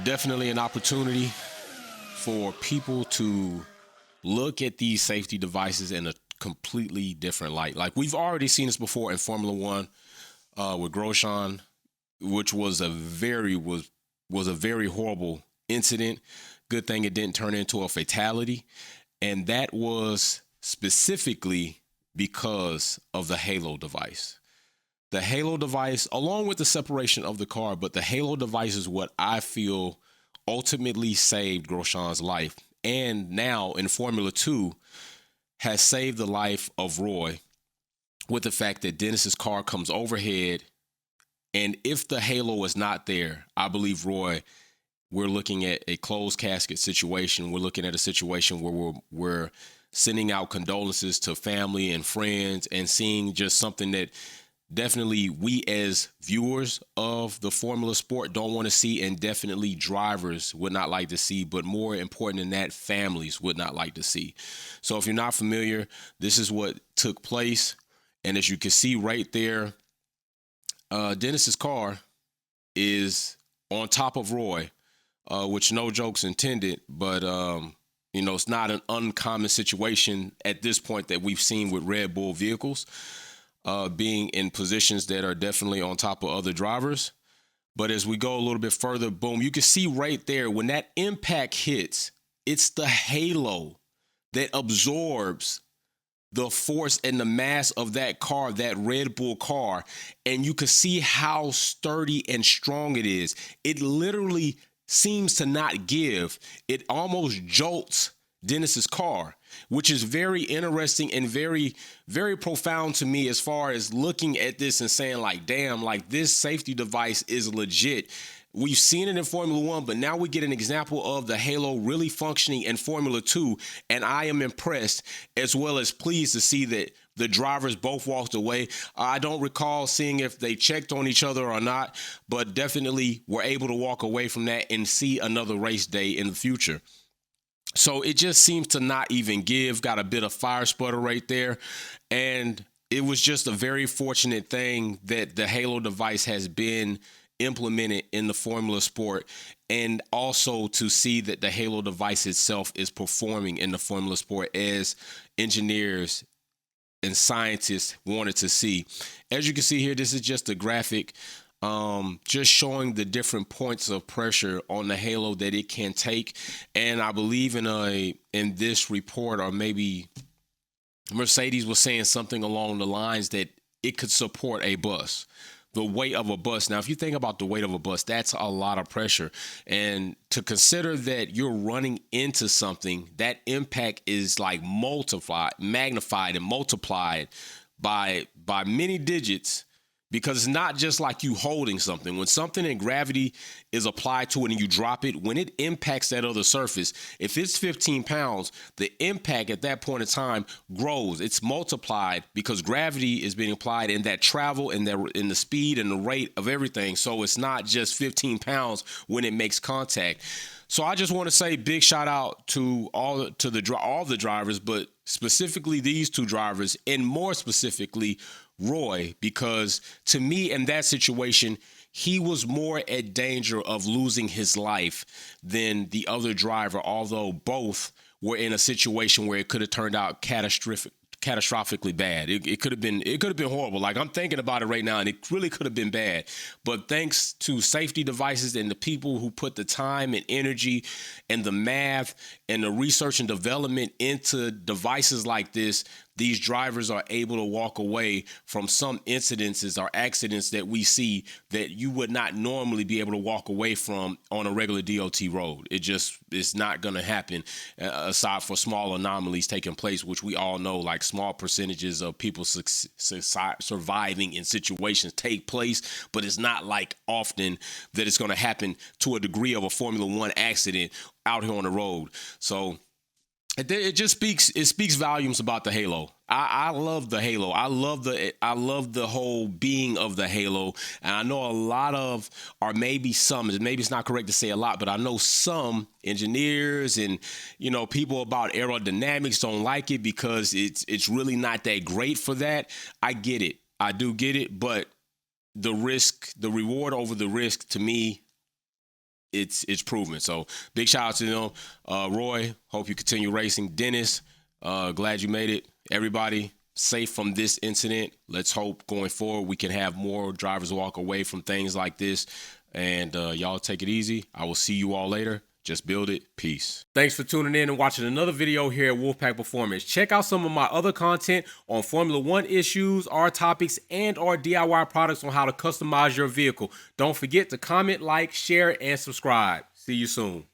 definitely an opportunity for people to look at these safety devices in a completely different light. Like we've already seen this before in Formula One with Grosjean, which was a very horrible incident. Good thing it didn't turn into a fatality, and that was specifically because of the Halo device. The Halo device, along with the separation of the car, but the Halo device is what I feel ultimately saved Grosjean's life. And now in Formula 2 has saved the life of Roy with the fact that Dennis's car comes overhead. And if the Halo is not there, I believe Roy, we're looking at a closed casket situation. We're looking at a situation where we're sending out condolences to family and friends and seeing just something that definitely we as viewers of the Formula sport don't want to see, and definitely drivers would not like to see, but more important than that, families would not like to see. So if you're not familiar, this is what took place. And as you can see right there, Dennis's car is on top of Roy, which no jokes intended, but it's not an uncommon situation at this point that we've seen with Red Bull vehicles being in positions that are definitely on top of other drivers. But as we go a little bit further, boom, you can see right there when that impact hits, it's the halo that absorbs the force and the mass of that car, that Red Bull car. And you can see how sturdy and strong it is. It literally seems to not give. It almost jolts Dennis's car, which is very interesting and very, very profound to me as far as looking at this and saying like, damn, like this safety device is legit. We've seen it in Formula One, but now we get an example of the Halo really functioning in Formula 2. And I am impressed as well as pleased to see that the drivers both walked away. I don't recall seeing if they checked on each other or not, but definitely were able to walk away from that and see another race day in the future. So it just seems to not even give. Got a bit of fire sputter right there. And it was just a very fortunate thing that the Halo device has been implemented in the Formula sport, and also to see that the Halo device itself is performing in the Formula sport as engineers and scientists wanted to see. As you can see here, this is just a graphic just showing the different points of pressure on the Halo that it can take. And I believe in this report, or maybe Mercedes was saying something along the lines that it could support a bus, the weight of a bus. Now, if you think about the weight of a bus, that's a lot of pressure. And to consider that you're running into something, that impact is like magnified and multiplied by many digits, because it's not just like you holding something. When something in gravity is applied to it and you drop it, when it impacts that other surface, if it's 15 pounds, the impact at that point in time grows. It's multiplied because gravity is being applied in that travel and in the speed and the rate of everything. So it's not just 15 pounds when it makes contact. So I just want to say big shout out to all the drivers, but specifically these two drivers, and more specifically Roy, because to me in that situation, he was more at danger of losing his life than the other driver, although both were in a situation where it could have turned out catastrophically bad. It could have been horrible. Like, I'm thinking about it right now, and it really could have been bad. But thanks to safety devices and the people who put the time and energy and the math and the research and development into devices like this, these drivers are able to walk away from some incidences or accidents that we see that you would not normally be able to walk away from on a regular DOT road. It's not going to happen aside for small anomalies taking place, which we all know, like small percentages of people surviving in situations take place, but it's not like often that it's going to happen to a degree of a Formula One accident out here on the road. So it just speaks volumes about the Halo. I love the Halo. I love the whole being of the Halo. And I know a lot of, or maybe it's not correct to say a lot, but I know some engineers and, people about aerodynamics don't like it because it's really not that great for that. I get it. I do get it. But the reward over the risk, to me, it's proven. So big shout out to them. Roy, hope you continue racing. Dennis, glad you made it. Everybody safe from this incident. Let's hope going forward we can have more drivers walk away from things like this. And y'all take it easy. I will see you all later. Just build it. Peace. Thanks for tuning in and watching another video here at Wolfpack Performance. Check out some of my other content on Formula One issues, our topics, and our DIY products on how to customize your vehicle. Don't forget to comment, like, share, and subscribe. See you soon.